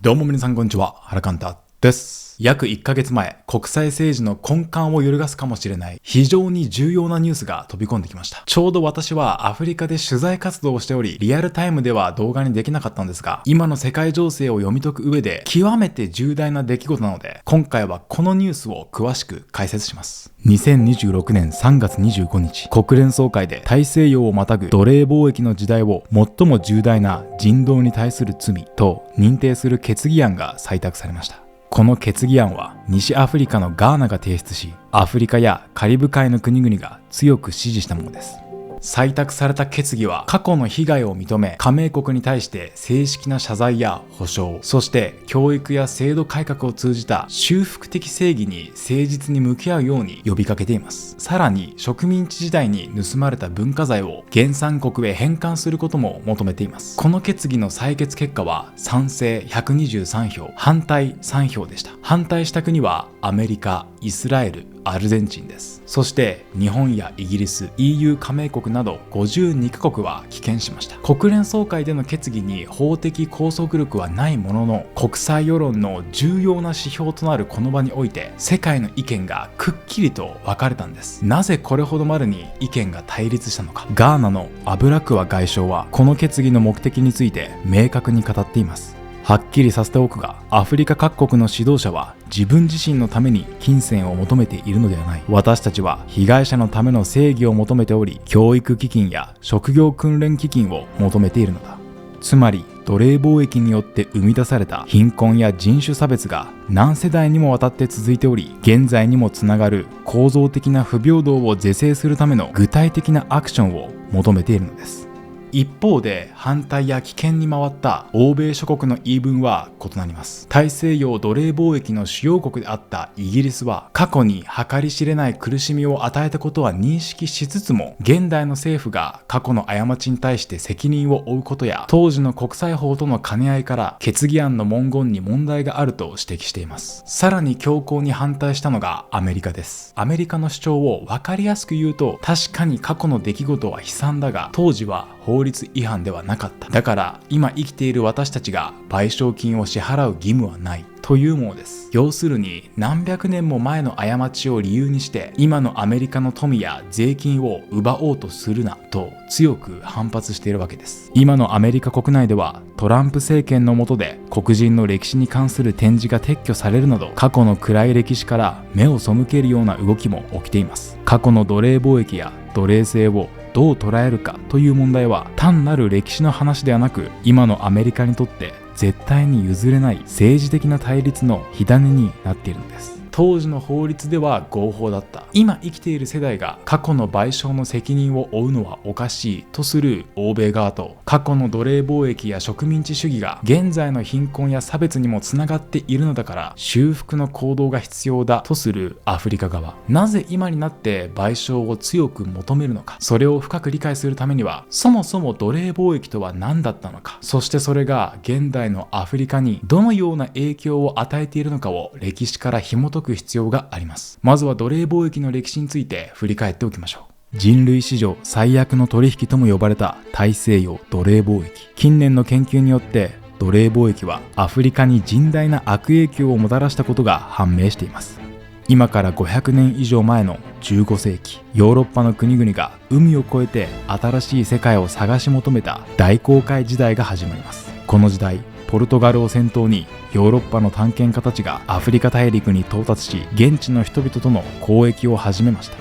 どうも皆さんこんにちは、原寛太です。約1ヶ月前、国際政治の根幹を揺るがすかもしれない非常に重要なニュースが飛び込んできました。ちょうど私はアフリカで取材活動をしており、リアルタイムでは動画にできなかったんですが、今の世界情勢を読み解く上で極めて重大な出来事なので、今回はこのニュースを詳しく解説します。2026年3月25日、国連総会で大西洋をまたぐ奴隷貿易の時代を最も重大な人道に対する罪と認定する決議案が採択されました。この決議案は西アフリカのガーナが提出し、アフリカやカリブ海の国々が強く支持したものです。採択された決議は過去の被害を認め、加盟国に対して正式な謝罪や補償、そして教育や制度改革を通じた修復的正義に誠実に向き合うように呼びかけています。さらに植民地時代に盗まれた文化財を原産国へ返還することも求めています。この決議の採決結果は賛成123票、反対3票でした。反対した国はアメリカ、イスラエル、アルゼンチンです。そして日本やイギリス、EU 加盟国など52カ国は棄権しました。国連総会での決議に法的拘束力はないものの、国際世論の重要な指標となるこの場において世界の意見がくっきりと分かれたんです。なぜこれほどまでに意見が対立したのか。ガーナのアブラクワ外相はこの決議の目的について明確に語っています。はっきりさせておくが、アフリカ各国の指導者は自分自身のために金銭を求めているのではない。私たちは被害者のための正義を求めており、教育基金や職業訓練基金を求めているのだ。つまり奴隷貿易によって生み出された貧困や人種差別が何世代にもわたって続いており、現在にもつながる構造的な不平等を是正するための具体的なアクションを求めているのです。一方で反対や棄権に回った欧米諸国の言い分は異なります。大西洋奴隷貿易の主要国であったイギリスは、過去に計り知れない苦しみを与えたことは認識しつつも、現代の政府が過去の過ちに対して責任を負うことや、当時の国際法との兼ね合いから決議案の文言に問題があると指摘しています。さらに強硬に反対したのがアメリカです。アメリカの主張を分かりやすく言うと、確かに過去の出来事は悲惨だが、当時は法律違反ではなかった。だから今生きている私たちが賠償金を支払う義務はないというものです。要するに何百年も前の過ちを理由にして今のアメリカの富や税金を奪おうとするなと強く反発しているわけです。今のアメリカ国内ではトランプ政権の下で黒人の歴史に関する展示が撤去されるなど、過去の暗い歴史から目を背けるような動きも起きています。過去の奴隷貿易や奴隷制をどう捉えるかという問題は単なる歴史の話ではなく、今のアメリカにとって絶対に譲れない政治的な対立の火種になっているのです。当時の法律では合法だった。今生きている世代が過去の賠償の責任を負うのはおかしいとする欧米側と、過去の奴隷貿易や植民地主義が現在の貧困や差別にもつながっているのだから修復の行動が必要だとするアフリカ側。なぜ今になって賠償を強く求めるのか。それを深く理解するためには、そもそも奴隷貿易とは何だったのか、そしてそれが現代のアフリカにどのような影響を与えているのかを歴史から紐解く必要があります。まずは奴隷貿易の歴史について振り返っておきましょう。人類史上最悪の取引とも呼ばれた大西洋奴隷貿易。近年の研究によって奴隷貿易はアフリカに甚大な悪影響をもたらしたことが判明しています。今から500年以上前の15世紀、ヨーロッパの国々が海を越えて新しい世界を探し求めた大航海時代が始まります。この時代、ポルトガルを先頭にヨーロッパの探検家たちがアフリカ大陸に到達し、現地の人々との交易を始めました。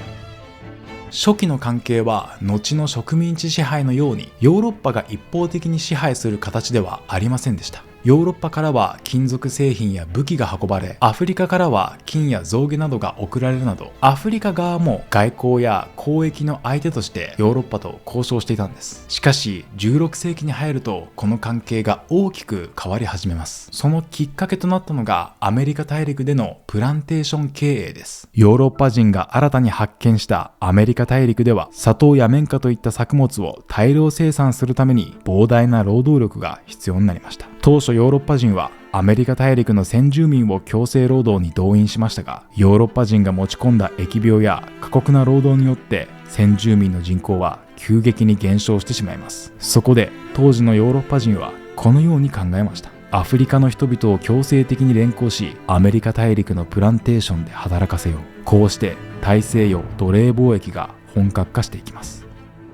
初期の関係は後の植民地支配のようにヨーロッパが一方的に支配する形ではありませんでした。ヨーロッパからは金属製品や武器が運ばれ、アフリカからは金や象牙などが送られるなど、アフリカ側も外交や交易の相手としてヨーロッパと交渉していたんです。しかし16世紀に入るとこの関係が大きく変わり始めます。そのきっかけとなったのがアメリカ大陸でのプランテーション経営です。ヨーロッパ人が新たに発見したアメリカ大陸では、砂糖や綿花といった作物を大量生産するために膨大な労働力が必要になりました。当初ヨーロッパ人はアメリカ大陸の先住民を強制労働に動員しましたが、ヨーロッパ人が持ち込んだ疫病や過酷な労働によって先住民の人口は急激に減少してしまいます。そこで当時のヨーロッパ人はこのように考えました。アフリカの人々を強制的に連行し、アメリカ大陸のプランテーションで働かせよう。こうして大西洋奴隷貿易が本格化していきます。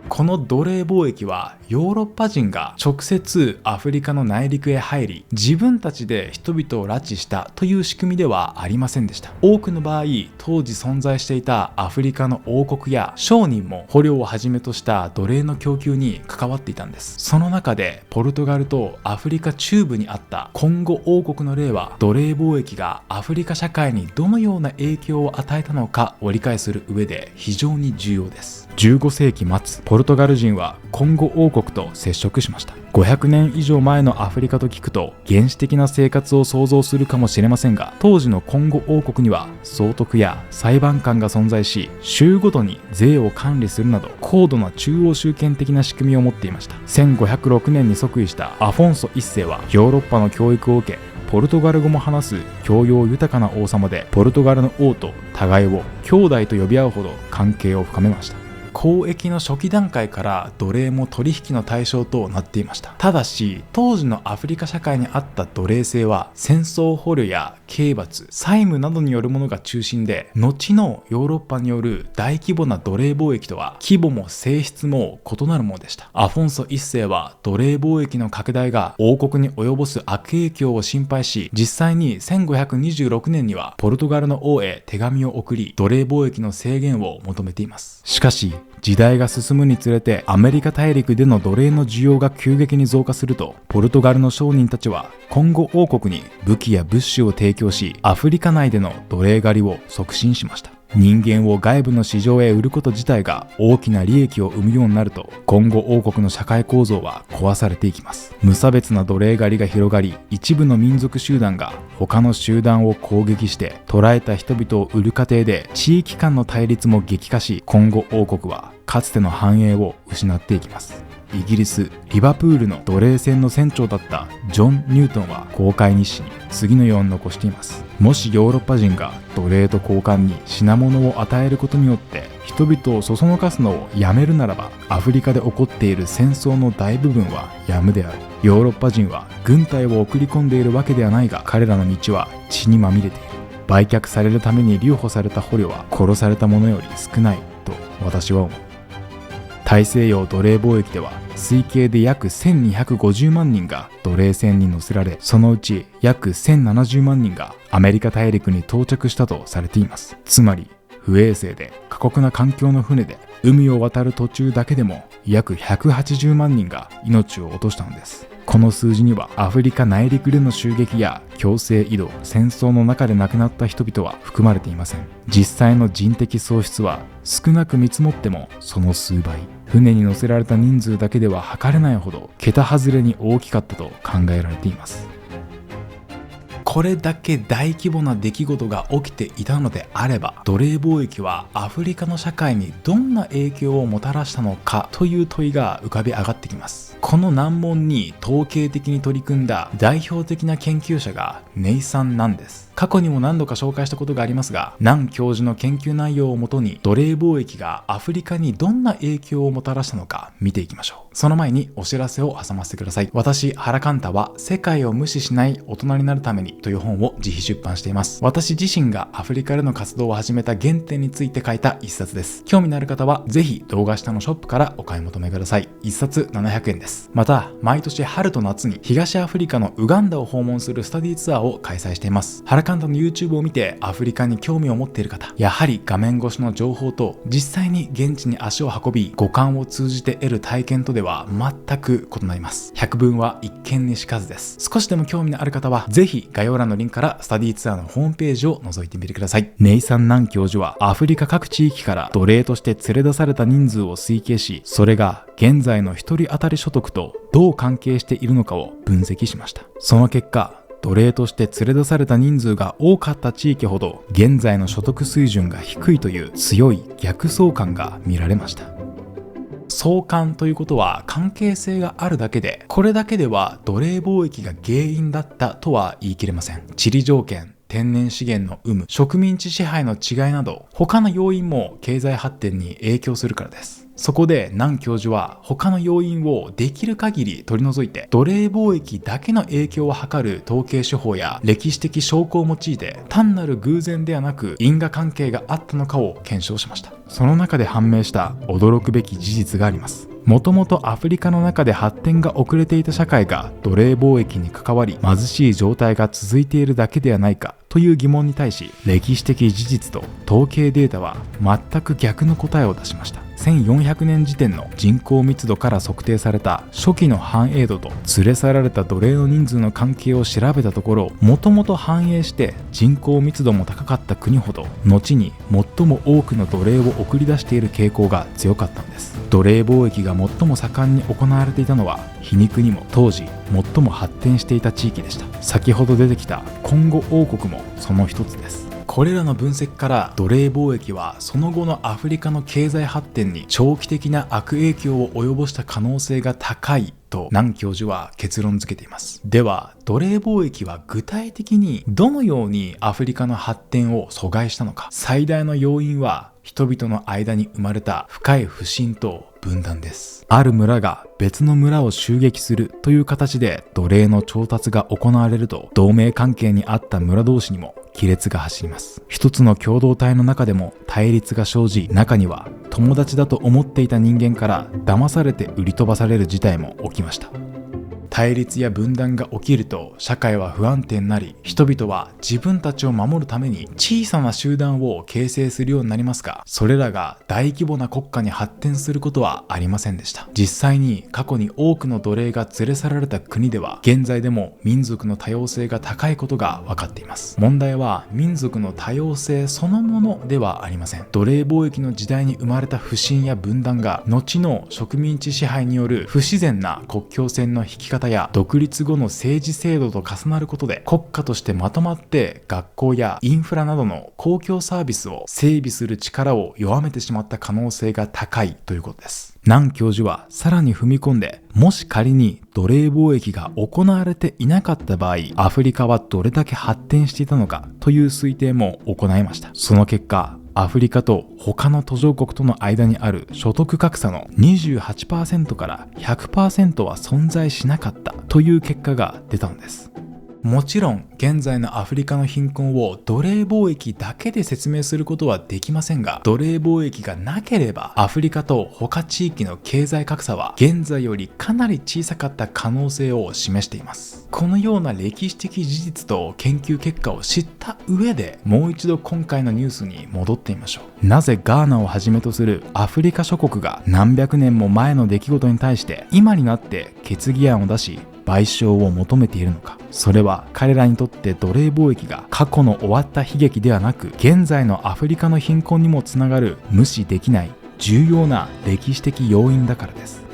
この奴隷貿易はヨーロッパ人が直接アフリカの内陸へ入り、自分たちで人々を拉致したという仕組みではありませんでした。多くの場合、当時存在していたアフリカの王国や商人も捕虜をはじめとした奴隷の供給に関わっていたんです。その中でポルトガルとアフリカ中部にあったコンゴ王国の例は、奴隷貿易がアフリカ社会にどのような影響を与えたのかを理解する上で非常に重要です。15世紀末、ポルトガル人はコンゴ王国と接触しました。500年以上前のアフリカと聞くと原始的な生活を想像するかもしれませんが、当時のコンゴ王国には総督や裁判官が存在し、州ごとに税を管理するなど高度な中央集権的な仕組みを持っていました。1506年に即位したアフォンソ一世はヨーロッパの教育を受け、ポルトガル語も話す教養豊かな王様で、ポルトガルの王と互いを兄弟と呼び合うほど関係を深めました。交易の初期段階から奴隷も取引の対象となっていました。ただし、当時のアフリカ社会にあった奴隷制は戦争捕虜や刑罰、債務などによるものが中心で、後のヨーロッパによる大規模な奴隷貿易とは規模も性質も異なるものでした。アフォンソ一世は奴隷貿易の拡大が王国に及ぼす悪影響を心配し、実際に1526年にはポルトガルの王へ手紙を送り、奴隷貿易の制限を求めています。しかし時代が進むにつれてアメリカ大陸での奴隷の需要が急激に増加すると、ポルトガルの商人たちはコンゴ王国に武器や物資を提供し、アフリカ内での奴隷狩りを促進しました。人間を外部の市場へ売ること自体が大きな利益を生むようになると、コンゴ王国の社会構造は壊されていきます。無差別な奴隷狩りが広がり、一部の民族集団が他の集団を攻撃して捕らえた人々を売る過程で、地域間の対立も激化し、コンゴ王国はかつての繁栄を失っていきます。イギリス・リバプールの奴隷船の船長だったジョン・ニュートンは公開日誌に次のように残しています。もしヨーロッパ人が奴隷と交換に品物を与えることによって人々をそそのかすのをやめるならば、アフリカで起こっている戦争の大部分はやむである。ヨーロッパ人は軍隊を送り込んでいるわけではないが、彼らの道は血にまみれている。売却されるために留保された捕虜は殺された者より少ないと私は思う。大西洋奴隷貿易では推計で約1250万人が奴隷船に乗せられ、そのうち約1070万人がアメリカ大陸に到着したとされています。つまり不衛生で過酷な環境の船で海を渡る途中だけでも約180万人が命を落としたのです。この数字にはアフリカ内陸での襲撃や強制移動、戦争の中で亡くなった人々は含まれていません。実際の人的喪失は少なく見積もってもその数倍、船に乗せられた人数だけでは測れないほど桁外れに大きかったと考えられています。これだけ大規模な出来事が起きていたのであれば、奴隷貿易はアフリカの社会にどんな影響をもたらしたのかという問いが浮かび上がってきます。この難問に統計的に取り組んだ代表的な研究者がネイサン・ナンです。過去にも何度か紹介したことがありますが、ナン教授の研究内容をもとに奴隷貿易がアフリカにどんな影響をもたらしたのか見ていきましょう。その前にお知らせを挟ませてください。私、原寛太は世界を無視しない大人になるためにという本を自費出版しています。私自身がアフリカでの活動を始めた原点について書いた一冊です。興味のある方はぜひ動画下のショップからお買い求めください。一冊700円です。また、毎年春と夏に東アフリカのウガンダを訪問するスタディツアーを開催しています。原寛太の YouTube を見てアフリカに興味を持っている方、やはり画面越しの情報と実際に現地に足を運び五感を通じて得る体験とでは全く異なります。百聞は一見にしかずです。少しでも興味のある方はぜひ概要欄のリンクからスタディツアーのホームページを覗いてみてください。ネイサン・ナン教授はアフリカ各地域から奴隷として連れ出された人数を推計し、それが現在の一人当たり所得とどう関係しているのかを分析しました。その結果、奴隷として連れ出された人数が多かった地域ほど現在の所得水準が低いという強い逆相関が見られました。相関ということは関係性があるだけで、これだけでは奴隷貿易が原因だったとは言い切れません。地理条件、天然資源の有無、植民地支配の違いなど、他の要因も経済発展に影響するからです。そこで南教授は他の要因をできる限り取り除いて、奴隷貿易だけの影響を測る統計手法や歴史的証拠を用いて、単なる偶然ではなく因果関係があったのかを検証しました。その中で判明した驚くべき事実があります。もともとアフリカの中で発展が遅れていた社会が奴隷貿易に関わり、貧しい状態が続いているだけではないかという疑問に対し、歴史的事実と統計データは全く逆の答えを出しました。1400年時点の人口密度から測定された初期の繁栄度と連れ去られた奴隷の人数の関係を調べたところ、もともと繁栄して人口密度も高かった国ほど後に最も多くの奴隷を送り出している傾向が強かったんです。奴隷貿易が最も盛んに行われていたのは皮肉にも当時最も発展していた地域でした。先ほど出てきたコンゴ王国もその一つです。これらの分析から奴隷貿易はその後のアフリカの経済発展に長期的な悪影響を及ぼした可能性が高いと南教授は結論付けています。では奴隷貿易は具体的にどのようにアフリカの発展を阻害したのか。最大の要因は人々の間に生まれた深い不信と分断です。ある村が別の村を襲撃するという形で奴隷の調達が行われると、同盟関係にあった村同士にも亀裂が走ります。一つの共同体の中でも対立が生じ、中には友達だと思っていた人間から騙されて売り飛ばされる事態も起きました。対立や分断が起きると社会は不安定になり、人々は自分たちを守るために小さな集団を形成するようになりますが、それらが大規模な国家に発展することはありませんでした。実際に過去に多くの奴隷が連れ去られた国では、現在でも民族の多様性が高いことが分かっています。問題は民族の多様性そのものではありません。奴隷貿易の時代に生まれた不信や分断が、後の植民地支配による不自然な国境線の引き方や独立後の政治制度と重なることで、国家としてまとまって学校やインフラなどの公共サービスを整備する力を弱めてしまった可能性が高いということです。南教授はさらに踏み込んで、もし仮に奴隷貿易が行われていなかった場合、アフリカはどれだけ発展していたのかという推定も行いました。その結果、アフリカと他の途上国との間にある所得格差の 28% から 100% は存在しなかったという結果が出たのです。もちろん現在のアフリカの貧困を奴隷貿易だけで説明することはできませんが、奴隷貿易がなければアフリカと他地域の経済格差は現在よりかなり小さかった可能性を示しています。このような歴史的事実と研究結果を知った上で、もう一度今回のニュースに戻ってみましょう。なぜガーナをはじめとするアフリカ諸国が何百年も前の出来事に対して今になって決議案を出し賠償を求めているのか。それは彼らにとって奴隷貿易が過去の終わった悲劇ではなく、現在のアフリカの貧困にもつながる無視できない重要な歴史的要因だからです。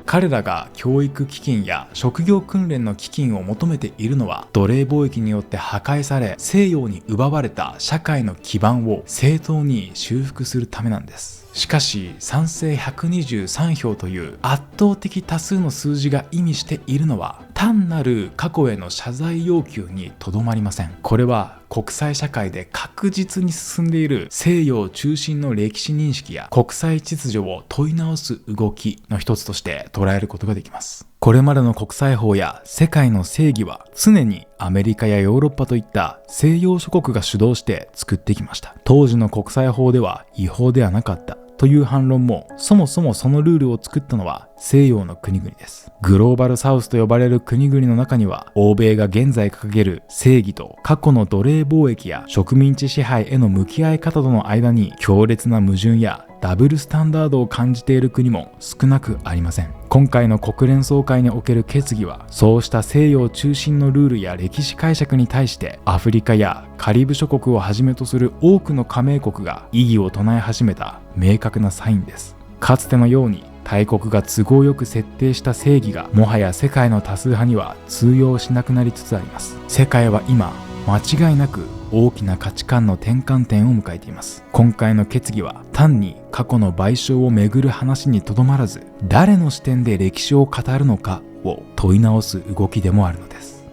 彼らが教育基金や職業訓練の基金を求めているのは、奴隷貿易によって破壊され西洋に奪われた社会の基盤を正当に修復するためなんです。しかし賛成123票という圧倒的多数の数字が意味しているのは、単なる過去への謝罪要求にとどまりません。これは国際社会で確実に進んでいる西洋中心の歴史認識や国際秩序を問い直す動きの一つとして捉えることができます。これまでの国際法や世界の正義は常にアメリカやヨーロッパといった西洋諸国が主導して作ってきました。当時の国際法では違法ではなかったという反論も、そもそもそのルールを作ったのは西洋の国々です。グローバルサウスと呼ばれる国々の中には、欧米が現在掲げる正義と過去の奴隷貿易や植民地支配への向き合い方との間に強烈な矛盾やダブルスタンダードを感じている国も少なくありません。今回の国連総会における決議は、そうした西洋中心のルールや歴史解釈に対してアフリカやカリブ諸国をはじめとする多くの加盟国が異議を唱え始めた明確なサインです。かつてのように大国が都合よく設定した正義が、もはや世界の多数派には通用しなくなりつつあります。世界は今間違いなく大きな価値観の転換点を迎えています。今回の決議は単に過去の賠償をめぐる話にとどまらず、誰の視点で歴史を語るのかを問い直す動きでもあるのです。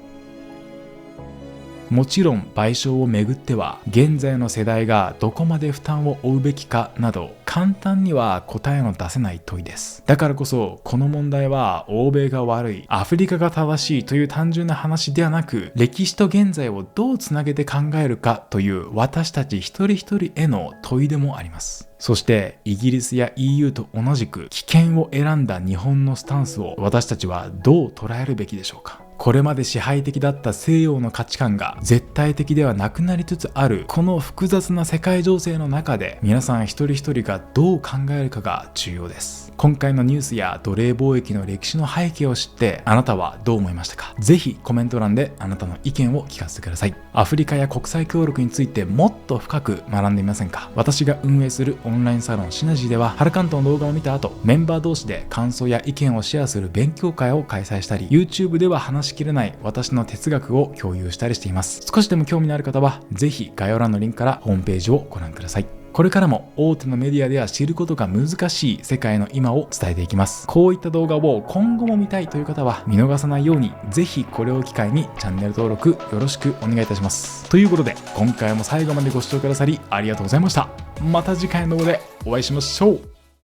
もちろん賠償をめぐっては現在の世代がどこまで負担を負うべきかなど簡単には答えの出せない問いです。だからこそこの問題は欧米が悪い、アフリカが正しいという単純な話ではなく、歴史と現在をどうつなげて考えるかという私たち一人一人への問いでもあります。そしてイギリスや EU と同じく危険を選んだ日本のスタンスを私たちはどう捉えるべきでしょうか。これまで支配的だった西洋の価値観が絶対的ではなくなりつつあるこの複雑な世界情勢の中で、皆さん一人一人がどう考えるかが重要です。今回のニュースや奴隷貿易の歴史の背景を知ってあなたはどう思いましたか？ぜひコメント欄であなたの意見を聞かせてください。アフリカや国際協力についてもっと深く学んでみませんか？私が運営するオンラインサロンシナジーでは、ハルカントの動画を見た後、メンバー同士で感想や意見をシェアする勉強会を開催したり、 YouTube では話しきれない私の哲学を共有したりしています。少しでも興味のある方はぜひ概要欄のリンクからホームページをご覧ください。これからも大手のメディアでは知ることが難しい世界の今を伝えていきます。こういった動画を今後も見たいという方は見逃さないように、ぜひこれを機会にチャンネル登録よろしくお願いいたします。ということで今回も最後までご視聴くださりありがとうございました。また次回の動画でお会いしましょう。